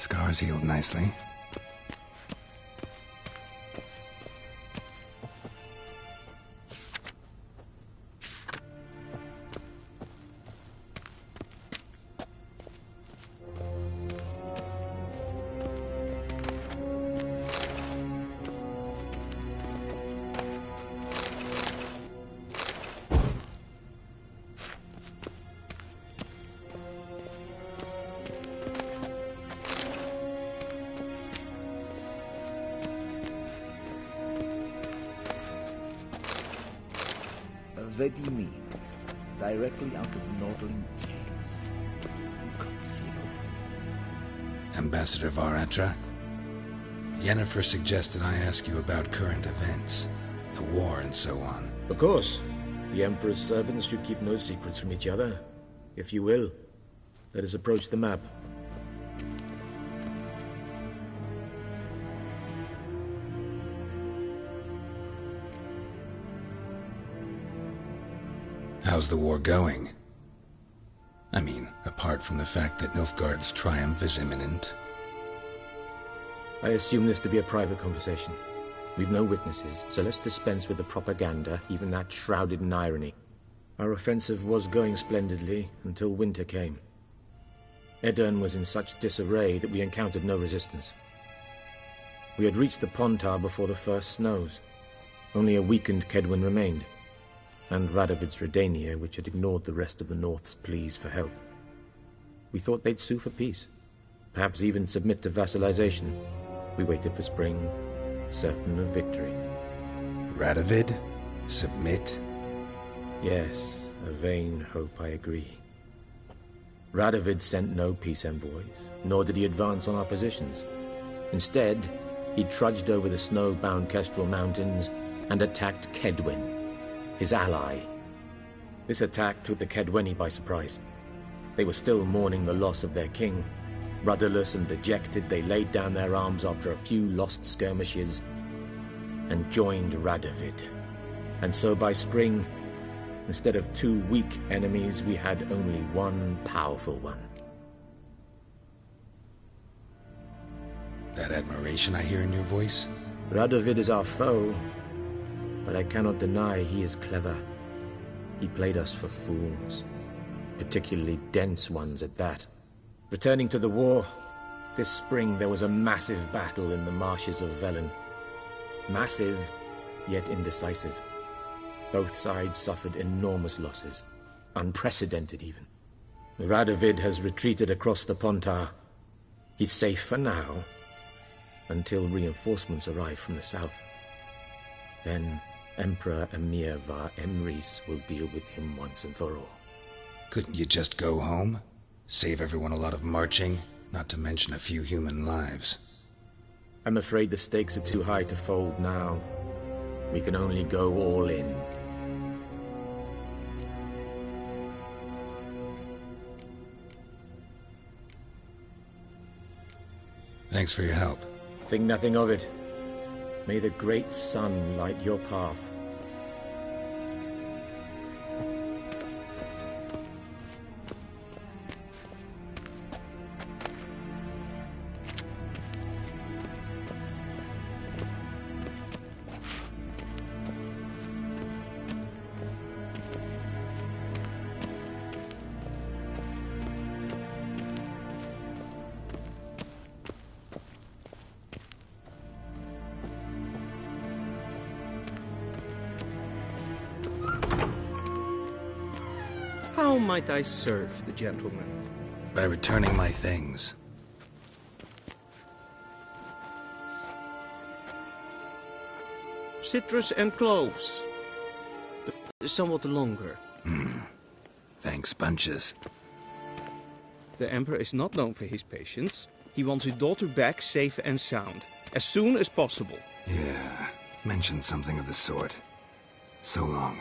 Scars healed nicely. Vedimi, directly out of Nordling Tales. Inconceivable. Ambassador Varatra? Yennefer suggested I ask you about current events, the war and so on. Of course. The Emperor's servants should keep no secrets from each other. If you will, let us approach the map. How's the war going? I mean, apart from the fact that Nilfgaard's triumph is imminent. I assume this to be a private conversation. We've no witnesses, so let's dispense with the propaganda, even that shrouded in irony. Our offensive was going splendidly until winter came. Edirn was in such disarray that we encountered no resistance. We had reached the Pontar before the first snows. Only a weakened Kedwin remained, and Radovid's Redania, which had ignored the rest of the North's pleas for help. We thought they'd sue for peace, perhaps even submit to vassalization. We waited for spring, certain of victory. Radovid? Submit? Yes, a vain hope, I agree. Radovid sent no peace envoys, nor did he advance on our positions. Instead, he trudged over the snow-bound Kestrel Mountains and attacked Kedwin, his ally. This attack took the Kedweni by surprise. They were still mourning the loss of their king. Rudderless and dejected, they laid down their arms after a few lost skirmishes and joined Radovid. And so by spring, instead of two weak enemies, we had only one powerful one. That admiration I hear in your voice? Radovid is our foe, but I cannot deny he is clever. He played us for fools, particularly dense ones at that. Returning to the war, this spring there was a massive battle in the marshes of Velen. Massive, yet indecisive. Both sides suffered enormous losses, unprecedented even. Radovid has retreated across the Pontar. He's safe for now, until reinforcements arrive from the south. Then Emperor Emir Var Emrys will deal with him once and for all. Couldn't you just go home? Save everyone a lot of marching, not to mention a few human lives. I'm afraid the stakes are too high to fold now. We can only go all in. Thanks for your help. Think nothing of it. May the great sun light your path. How might I serve the gentleman? By returning my things. Citrus and cloves. Somewhat longer. Thanks, bunches. The Emperor is not known for his patience. He wants his daughter back safe and sound, as soon as possible. Yeah, mentioned something of the sort. So long.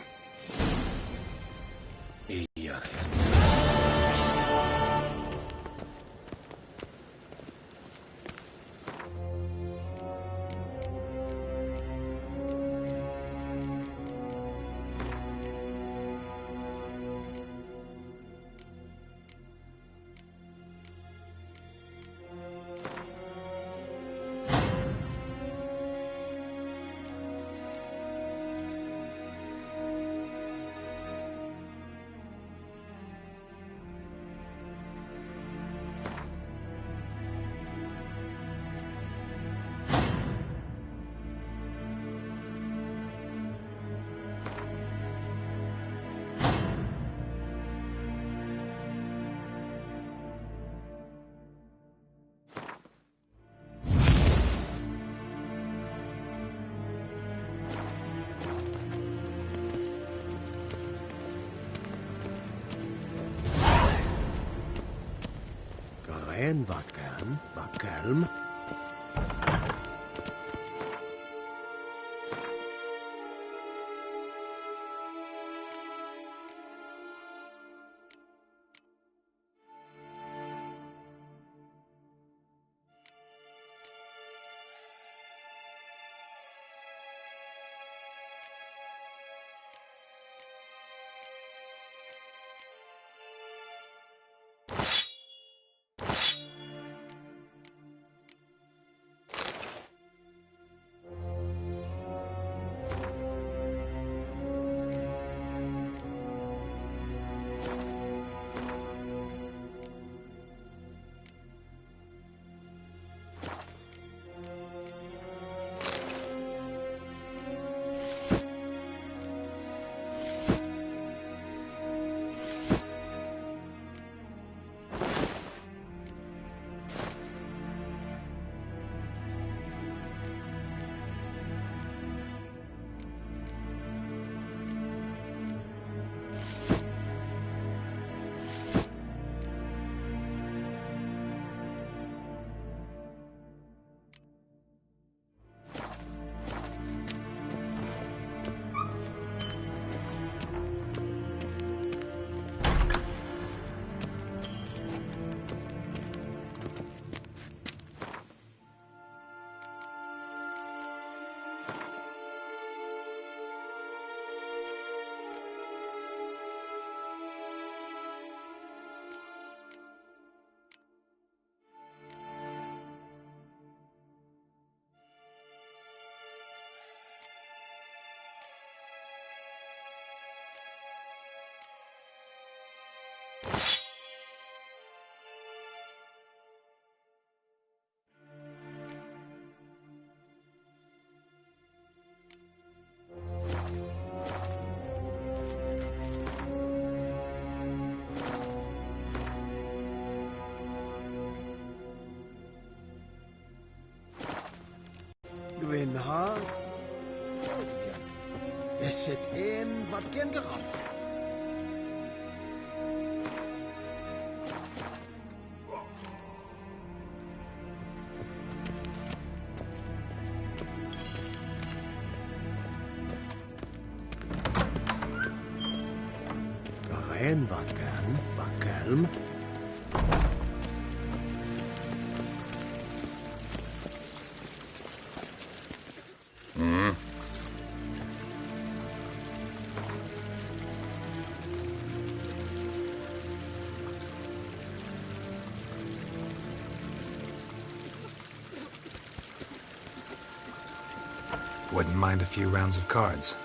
Rijn wat kan, maar kalm. Gwynha. Is het een wat gen geramd? Rijn wat kan, maar kalm. Wouldn't mind a few rounds of cards.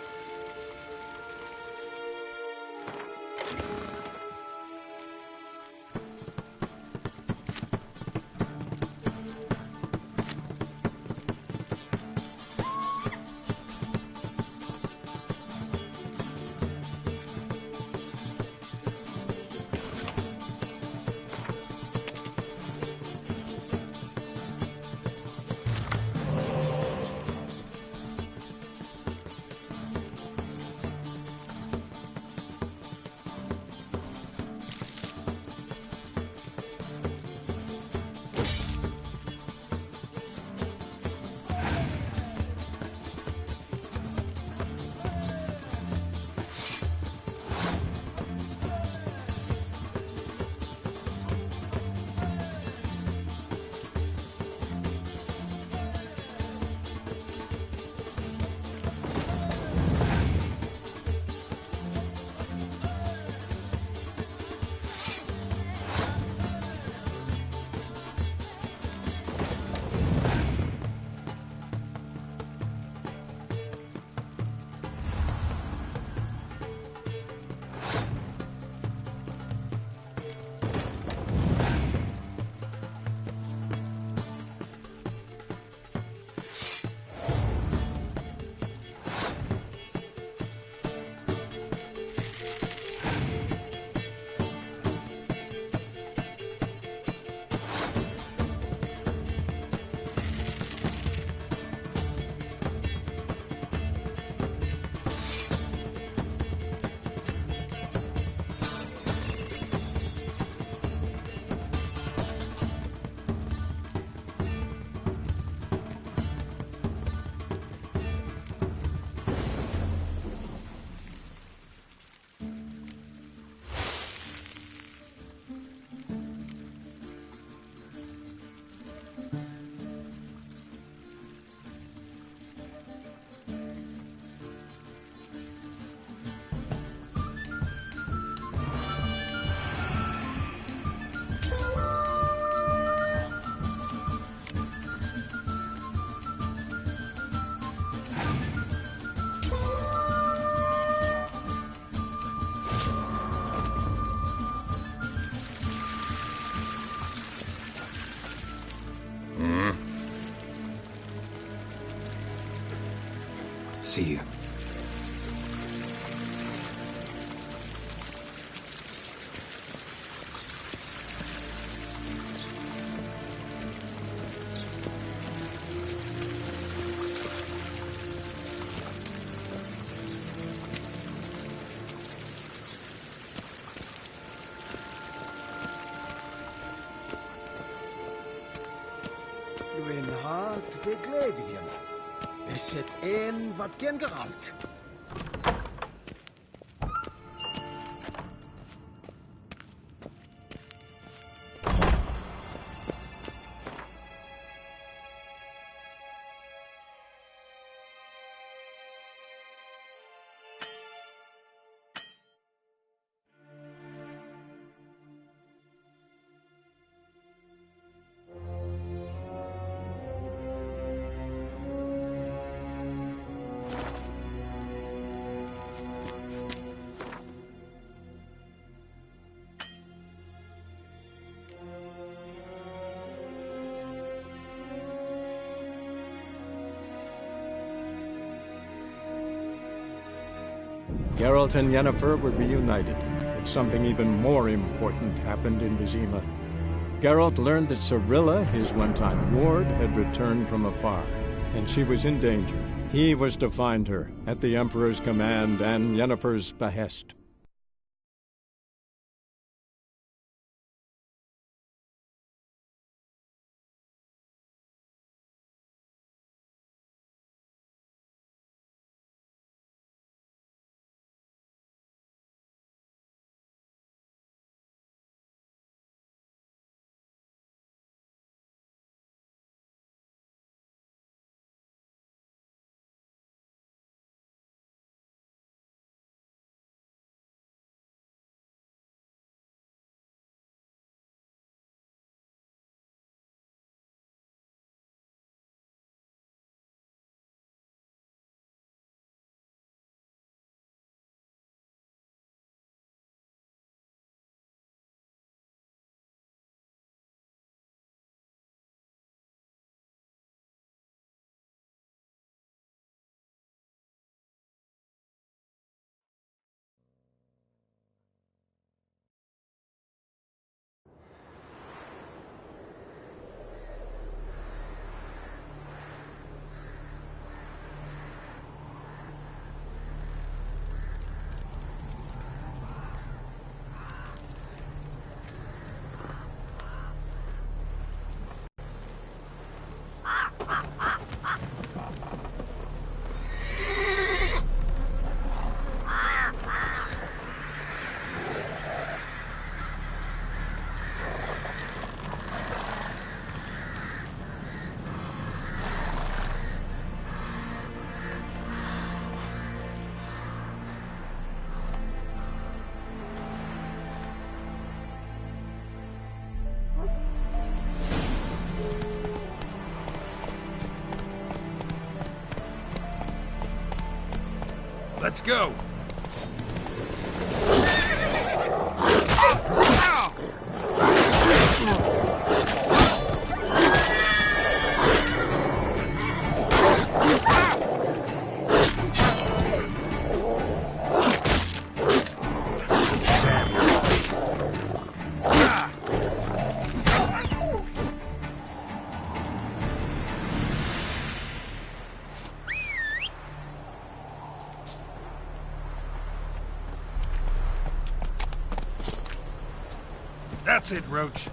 See you. Gwyn hart fe gledfion. Es het een wat gen geralt. Geralt and Yennefer were reunited, but something even more important happened in Vizima. Geralt learned that Cirilla, his one-time ward, had returned from afar, and she was in danger. He was to find her, at the Emperor's command and Yennefer's behest. Let's go! That's it, Roach.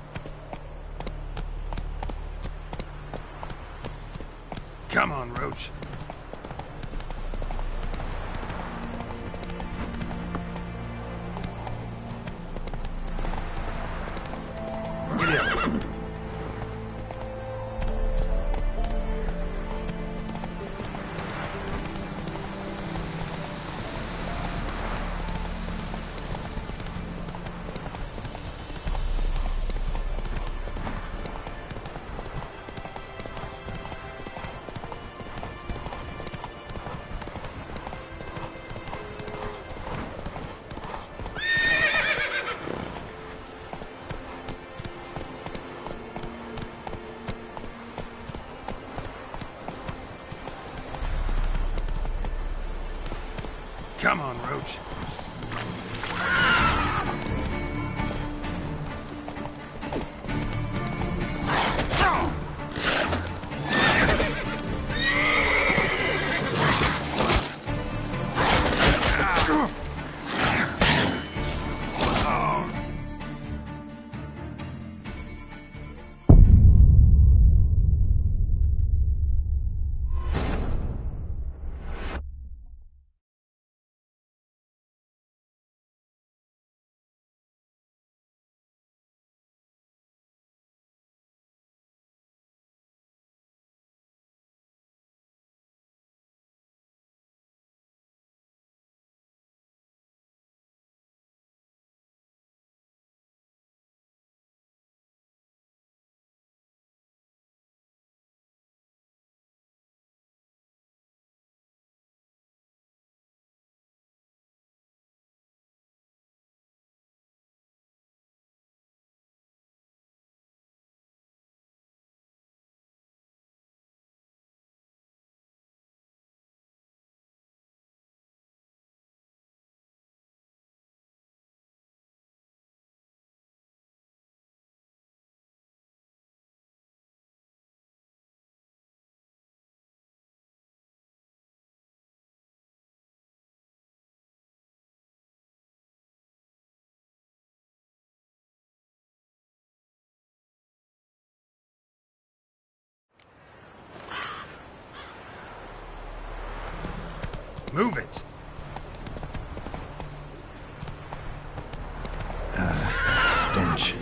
Come on, Roach. Get up. Come on, Roach. Move it! Stench.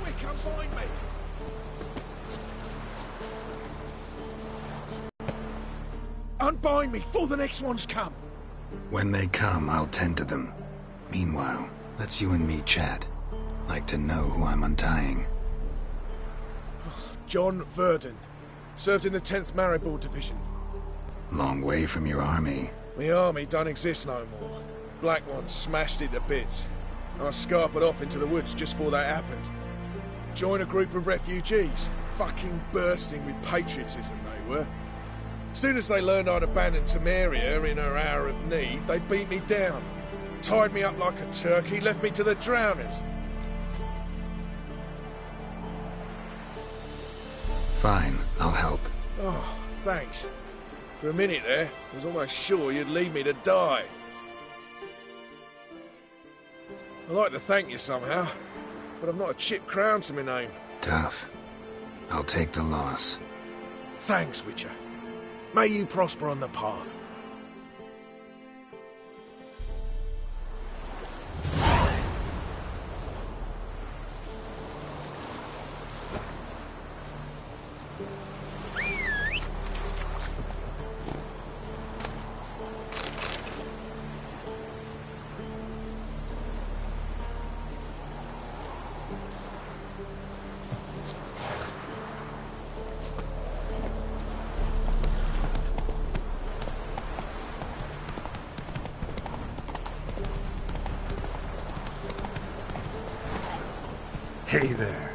Quick, unbind me! Unbind me before the next ones come! When they come, I'll tend to them. Meanwhile, let's you and me chat. Like to know who I'm untying. John Verdon. Served in the 10th Maribor Division. Long way from your army. The army don't exist no more. Black Ones smashed it to bits. I scarpered off into the woods just before that happened. Joined a group of refugees. Fucking bursting with patriotism they were. Soon as they learned I'd abandoned Temeria in her hour of need, they beat me down. Tied me up like a turkey, left me to the drowners. Fine, I'll help. Oh, thanks. For a minute there, I was almost sure you'd leave me to die. I'd like to thank you somehow, but I've not a chip crown to my name. Tough. I'll take the loss. Thanks, Witcher. May you prosper on the path. Hey there.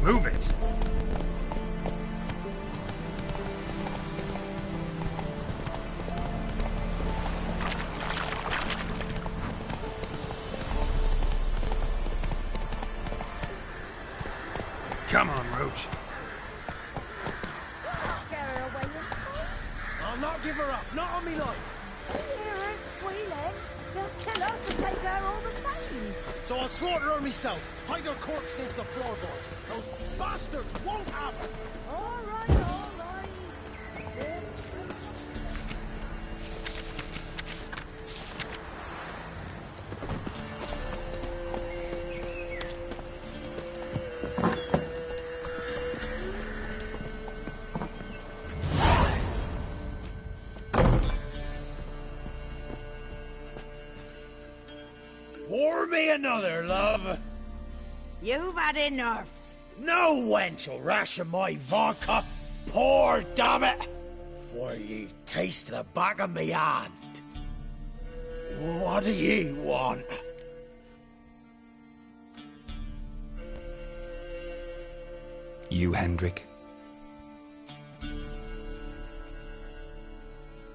Move it! Come on, Roach. I'll not give her up, not on me life. You hear her squealing? They'll kill us and take her all the same. So I'll slaughter her myself. Hide her corpse beneath the floorboards. Those bastards won't have her. All right, all right. Pour me another, love. You've had enough. No wench will ration my vodka. Pour, damn it. For ye taste the back of me hand. What do ye want? You, Hendrik?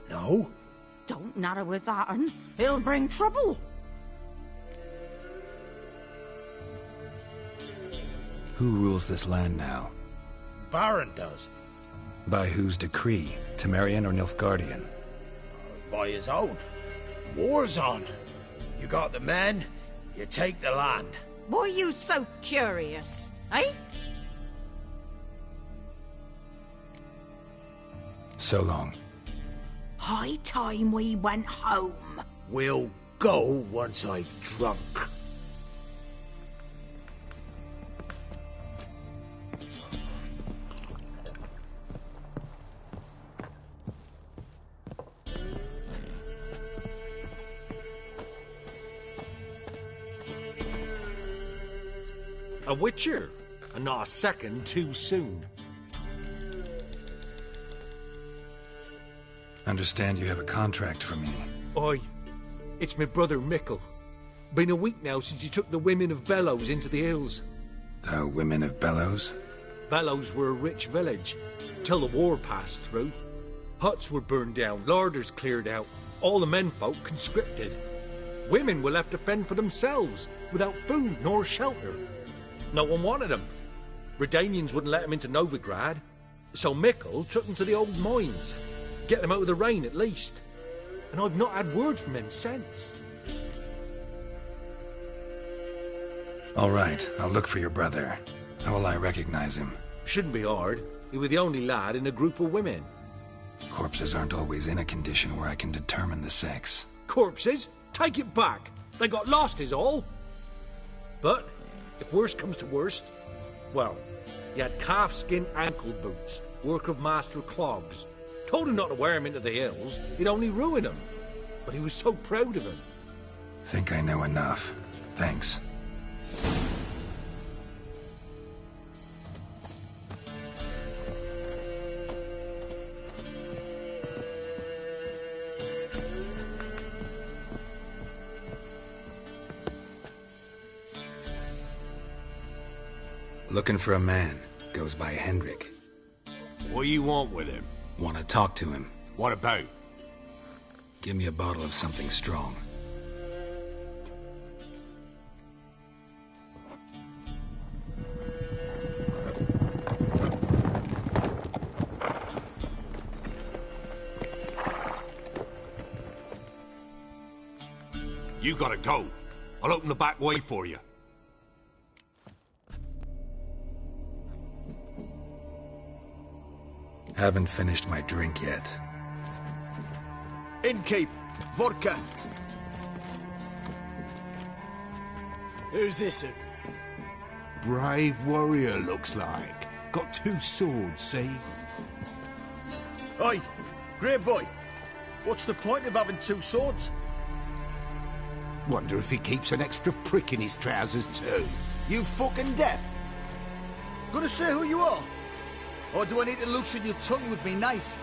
No? Don't natter with that, and it'll bring trouble. Who rules this land now? Baron does. By whose decree? Temerian or Nilfgaardian? By his own. War's on. You got the men, you take the land. Why are you so curious, eh? So long. High time we went home. We'll go once I've drunk. A witcher, and not a second too soon. Understand you have a contract for me. Aye. It's my brother Mickle. Been a week now since he took the women of Bellows into the hills. The women of Bellows? Bellows were a rich village, till the war passed through. Huts were burned down, larders cleared out, all the menfolk conscripted. Women were left to fend for themselves, without food nor shelter. No one wanted them. Redanians wouldn't let them into Novigrad, so Mickle took them to the old mines. Get them out of the rain, at least. And I've not had word from him since. All right, I'll look for your brother. How will I recognize him? Shouldn't be hard. He was the only lad in a group of women. Corpses aren't always in a condition where I can determine the sex. Corpses? Take it back. They got lost is all. But, if worst comes to worst, well, he had calf-skin ankle boots, work of master clogs. Told him not to wear him into the hills, he'd only ruin him. But he was so proud of him. Think I know enough. Thanks. Looking for a man. Goes by Hendrik. What do you want with him? Want to talk to him. What about? Give me a bottle of something strong. You gotta go. I'll open the back way for you. Haven't finished my drink yet. Innkeep, vodka. Who's this? Brave warrior, looks like. Got 2 swords, see? Oi, grey boy. What's the point of having 2 swords? Wonder if he keeps an extra prick in his trousers too. You fucking deaf? Gonna say who you are? Or do I need to loosen your tongue with me knife?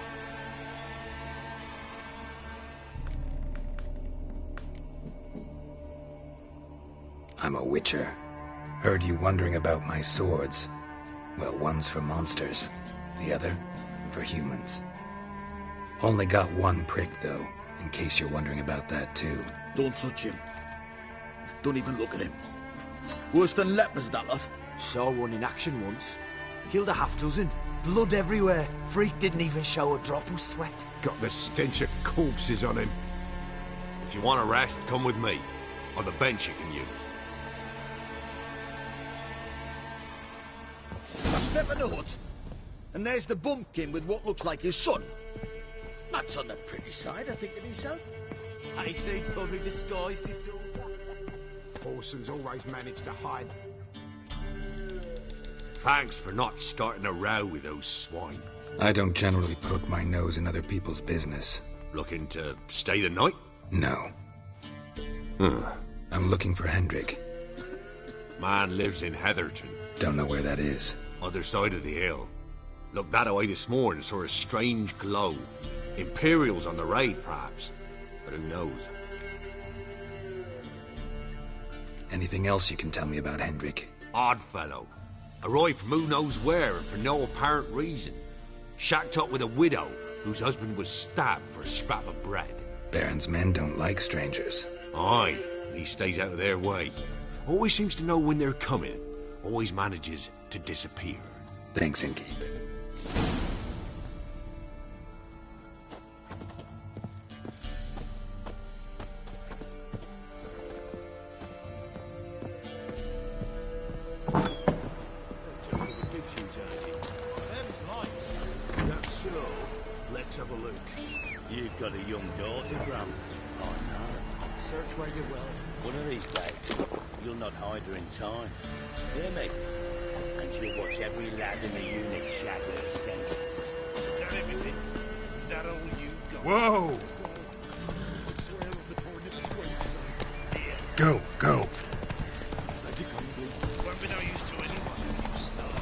I'm a witcher. Heard you wondering about my swords. Well, one's for monsters, the other for humans. Only got 1 prick, though, in case you're wondering about that, too. Don't touch him. Don't even look at him. Worse than lepers, that lot. Saw one in action once. Killed a half dozen. Blood everywhere. Freak didn't even show a drop of sweat. Got the stench of corpses on him. If you want a rest, come with me. Or the bench you can use. I step in the hut, and there's the bumpkin with what looks like his son. That's on the pretty side, I think to himself. I say probably disguised his daughter. Orson's always managed to hide. Thanks for not starting a row with those swine. I don't generally poke my nose in other people's business. Looking to stay the night? No. I'm looking for Hendrik. Man lives in Heatherton. Don't know where that is. Other side of the hill. Looked that away this morning, saw a strange glow. Imperials on the raid, perhaps. But who knows? Anything else you can tell me about Hendrik? Odd fellow. Arrived from who knows where and for no apparent reason. Shacked up with a widow whose husband was stabbed for a scrap of bread. Baron's men don't like strangers. Aye, he stays out of their way. Always seems to know when they're coming. Always manages to disappear. Thanks, Innkeep. That's so. Let's have a look. You've got a young daughter, Grams. I know. Search where you will. One of these days, you'll not hide her in time. Hear me? And you'll watch every lad in the unit shatter her senses. Got everything. That all you got. Whoa! Go, go. Won't be no use to anyone if you start.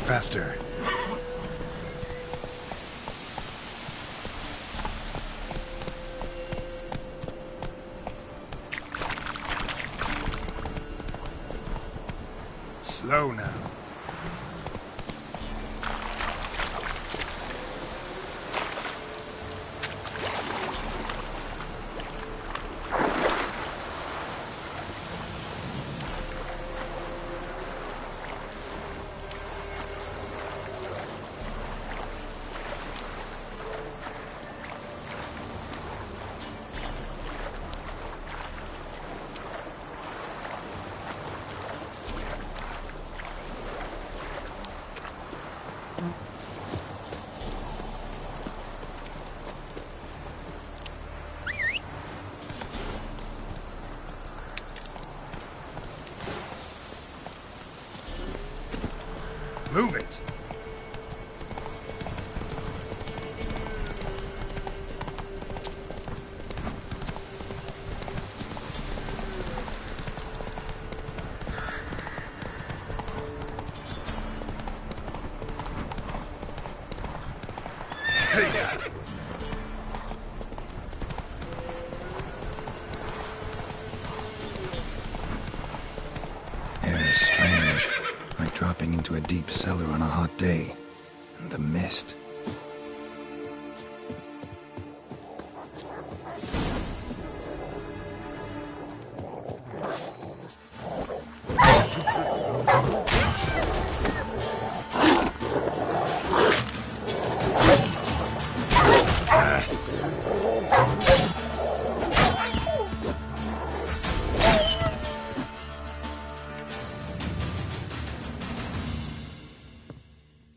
Faster. Slow now. into a deep cellar on a hot day. And the mist.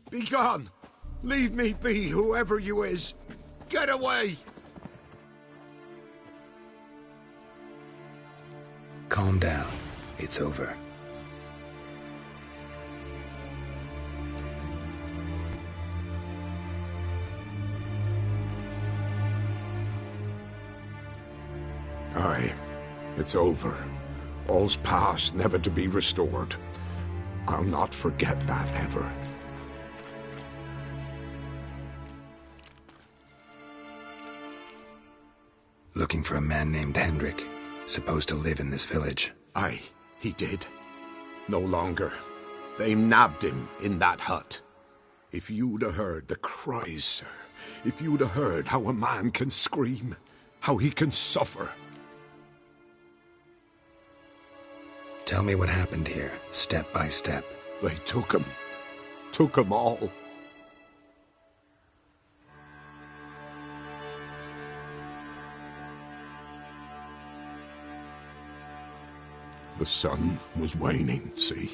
Be gone! Leave me be, whoever you is! Get away! Calm down. It's over. Aye, it's over. All's past, never to be restored. I'll not forget that ever. Looking for a man named Hendrik, supposed to live in this village. Aye, he did. No longer. They nabbed him in that hut. If you'd have heard the cries, sir. If you'd have heard how a man can scream, how he can suffer. Tell me what happened here, step by step. They took him. Took him all. The sun was waning, see,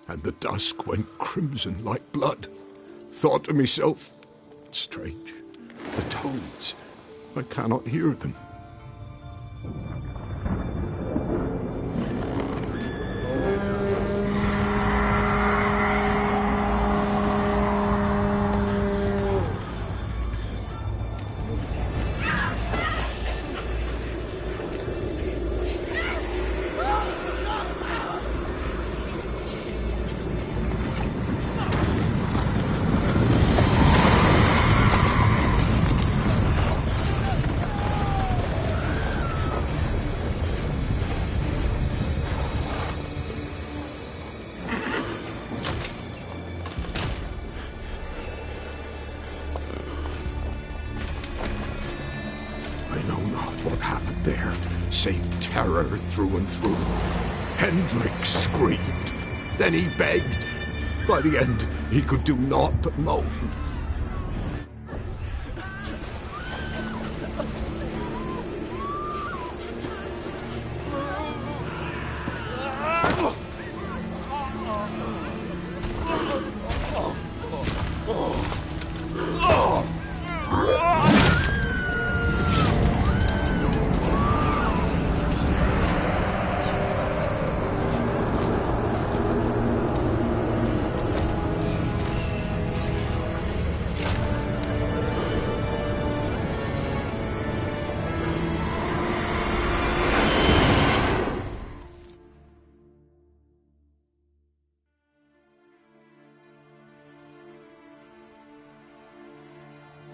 and the dusk went crimson like blood. Thought to myself, strange, the toads, I cannot hear them. Save terror through and through. Hendrik screamed. Then he begged. By the end, he could do naught but moan.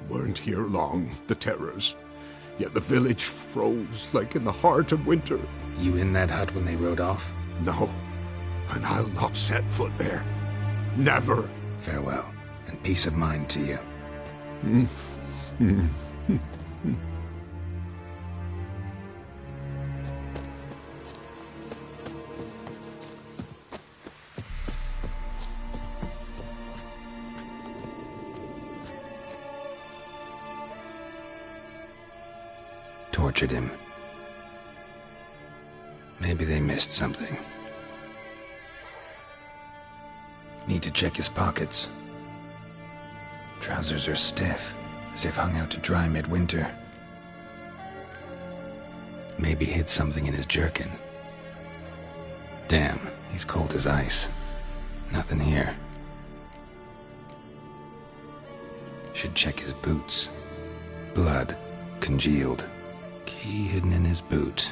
Weren't here long, the terrors. Yet the village froze like in the heart of winter. You in that hut when they rode off? No, and I'll not set foot there. Never. Farewell, and peace of mind to you. Tortured him. Maybe they missed something. Need to check his pockets. Trousers are stiff, as if hung out to dry midwinter. Maybe hid something in his jerkin. Damn, he's cold as ice. Nothing here. Should check his boots. Blood, congealed. Key hidden in his boot.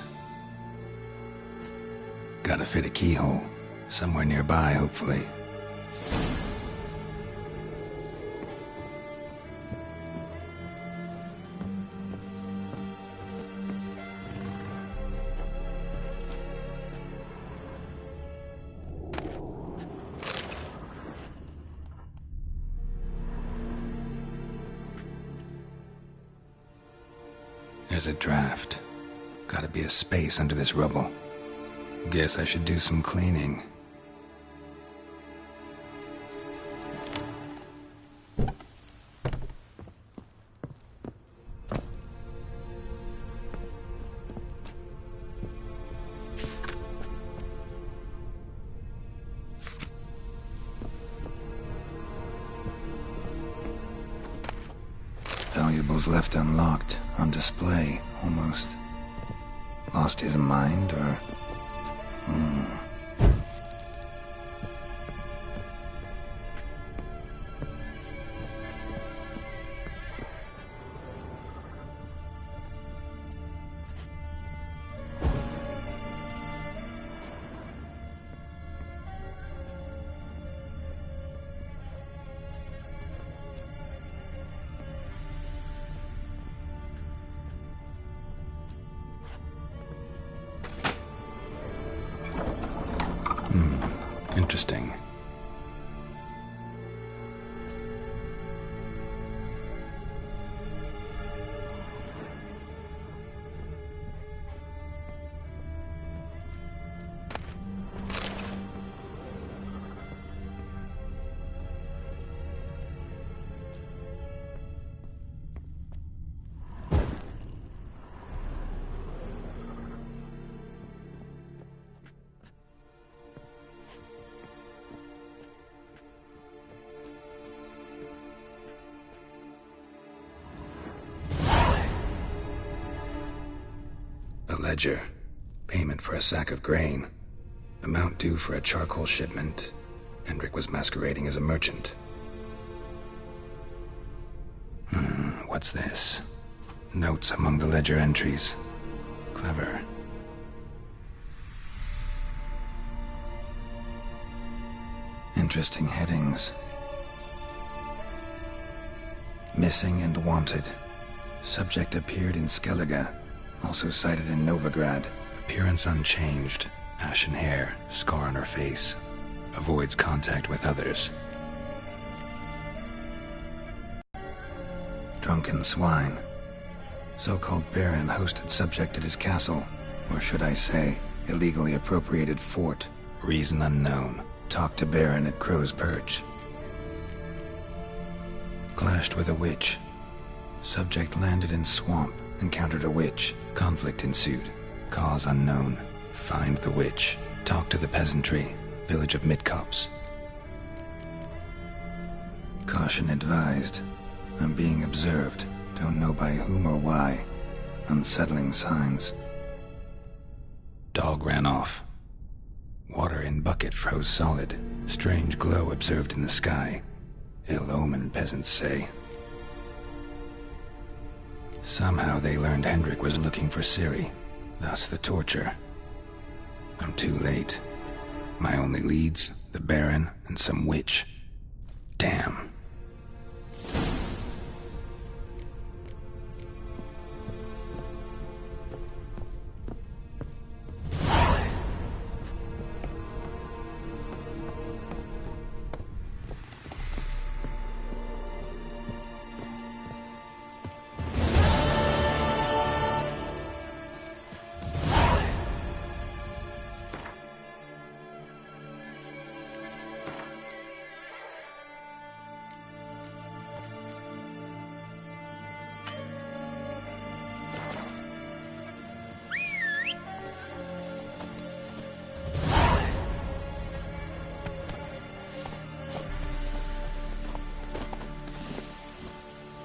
Gotta fit a keyhole. Somewhere nearby, hopefully. There's a draft. Gotta be a space under this rubble. Guess I should do some cleaning. Valuables left unlocked, on display, almost. Lost his mind, or... Interesting. Ledger. Payment for a sack of grain. Amount due for a charcoal shipment. Hendrik was masquerading as a merchant. What's this? Notes among the ledger entries. Clever. Interesting headings. Missing and wanted. Subject appeared in Skellige. Also sighted in Novigrad. Appearance unchanged. Ashen hair, scar on her face. Avoids contact with others. Drunken swine. So-called Baron hosted subject at his castle. Or should I say, illegally appropriated fort. Reason unknown. Talked to Baron at Crow's Perch. Clashed with a witch. Subject landed in swamp. Encountered a witch. Conflict ensued. Cause unknown. Find the witch. Talk to the peasantry. Village of Midcopse. Caution advised. I'm being observed. Don't know by whom or why. Unsettling signs. Dog ran off. Water in bucket froze solid. Strange glow observed in the sky. Ill omen, peasants say. Somehow they learned Hendrik was looking for Ciri, thus the torture. I'm too late. My only leads, the Baron and some witch. Damn.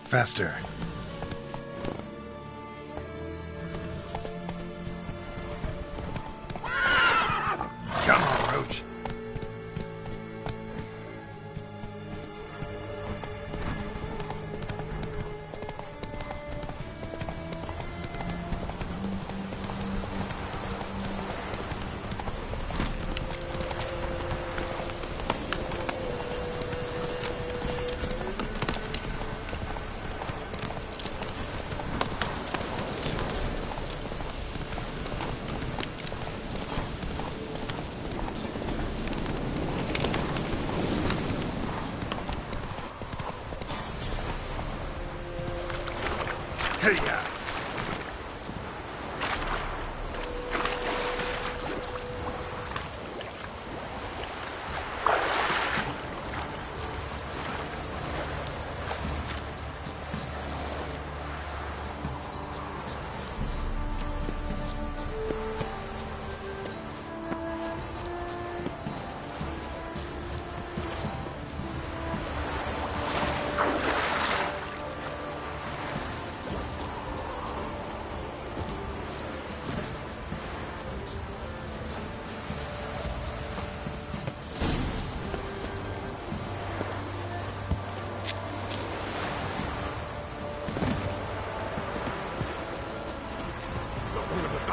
Faster. Come on, Roach.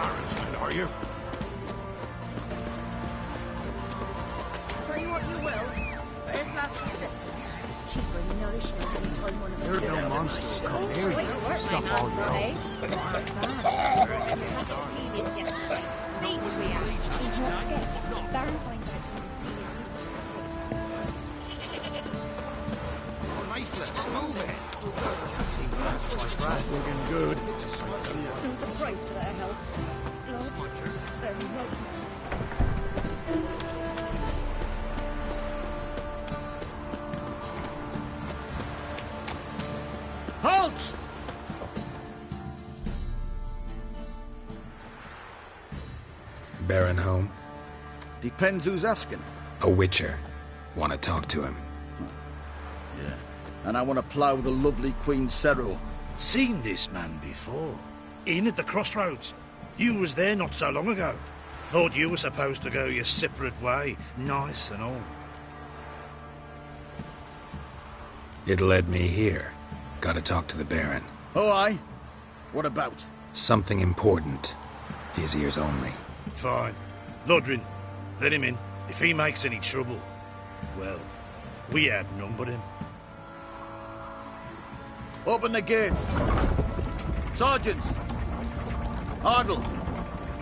Ironsman, are you? Say what you will, but his last was different. She'd bring nourishment any time one of us... You're no monster will come near you. Stuff all your own. He's not scared. Baron finds out someone's stealing. Leaflets, move it. Can't see much like that. Looking good. The price for their help. Blood, their nightmares. Halt! Baron home? Depends who's asking. A witcher. Want to talk to him. Yeah. And I want to plough the lovely Queen Cero. Seen this man before. In at the crossroads. You was there not so long ago. Thought you were supposed to go your separate way. Nice and all. It led me here. Gotta talk to the Baron. Oh, aye? What about? Something important. His ears only. Fine. Lodrin, let him in. If he makes any trouble, well, we outnumber him. Open the gate. Sergeants! Ardle!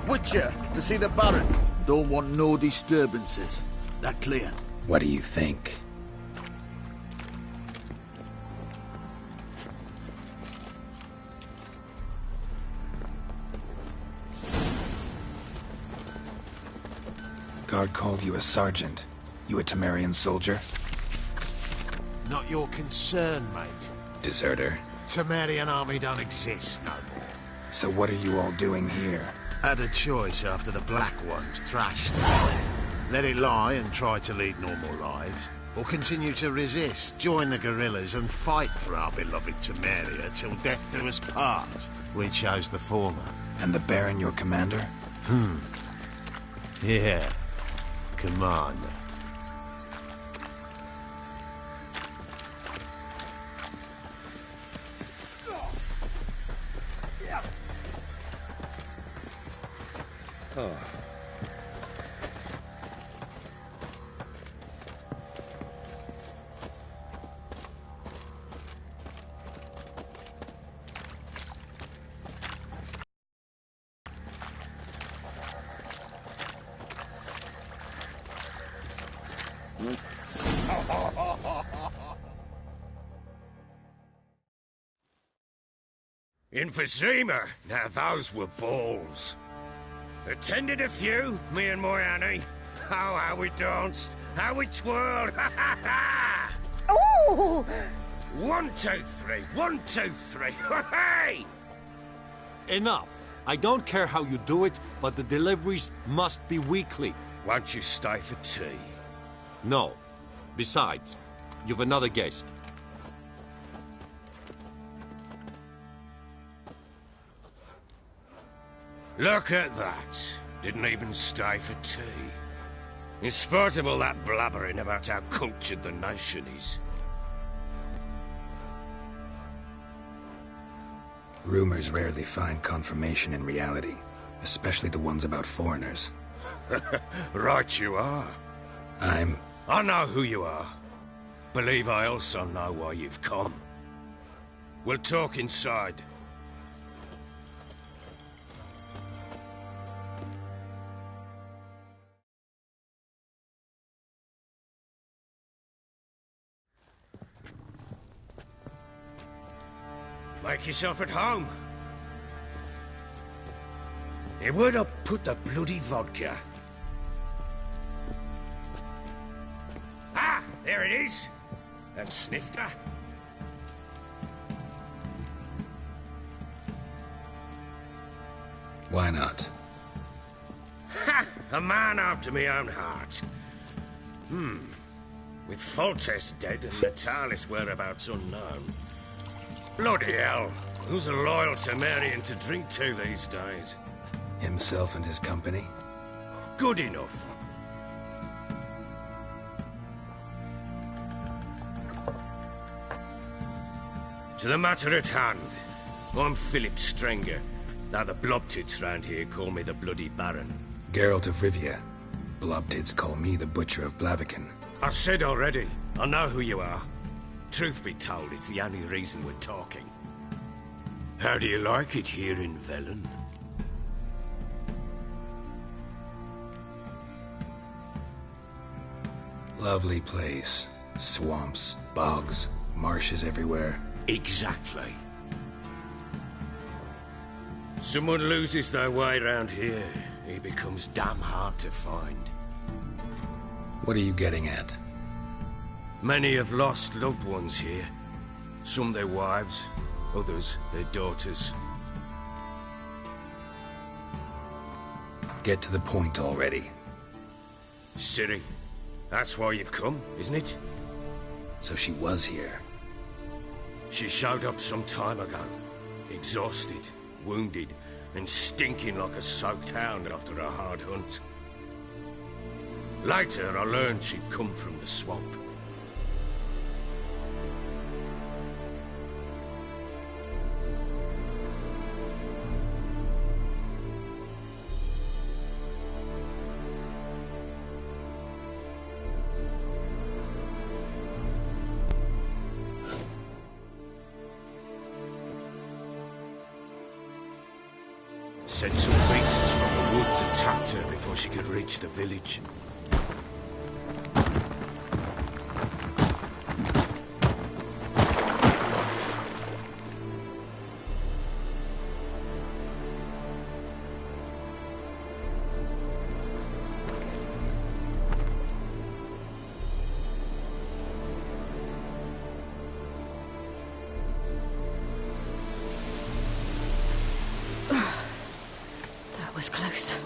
Witcher, to see the Baron. Don't want no disturbances. That clear? What do you think? Guard called you a sergeant. You a Temerian soldier? Not your concern, mate. Deserter. Temerian army don't exist no more. So what are you all doing here? Had a choice after the Black Ones thrashed us. Let it lie and try to lead normal lives, or continue to resist, join the guerrillas and fight for our beloved Temeria till death do us part. We chose the former. And the Baron your commander? Yeah. Commander. In Vizima, now those were balls. Attended a few, me and my Annie. Oh, how we danced, how we twirled, ha ha ha! Ooh! 1, 2, 3, 1, 2, 3, hey! Enough. I don't care how you do it, but the deliveries must be weekly. Won't you stay for tea? No. Besides, you've another guest. Look at that. Didn't even stay for tea. In spite of all that blabbering about how cultured the nation is. Rumors rarely find confirmation in reality, especially the ones about foreigners. Right you are. I know who you are. Believe I also know why you've come. We'll talk inside. Make yourself at home. Hey, where'd I put the bloody vodka? Ah, there it is. And snifter. Why not? Ha! A man after my own heart. With Foltest dead and Natalis whereabouts unknown. Bloody hell. Who's a loyal Temerian to drink to these days? Himself and his company? Good enough. To the matter at hand. I'm Philip Strenger, Now the blobtits round here call me the Bloody Baron. Geralt of Rivia. Blobtits call me the Butcher of Blaviken. I said already, I know who you are. Truth be told, it's the only reason we're talking. How do you like it here in Velen? Lovely place. Swamps, bogs, marshes everywhere. Exactly. Someone loses their way around here, he becomes damn hard to find. What are you getting at? Many have lost loved ones here. Some their wives, others their daughters. Get to the point already. Ciri, that's why you've come, isn't it? So she was here. She showed up some time ago, exhausted, wounded, and stinking like a soaked hound after a hard hunt. Later, I learned she'd come from the swamp. Said some beasts from the woods attacked her before she could reach the village. That was close.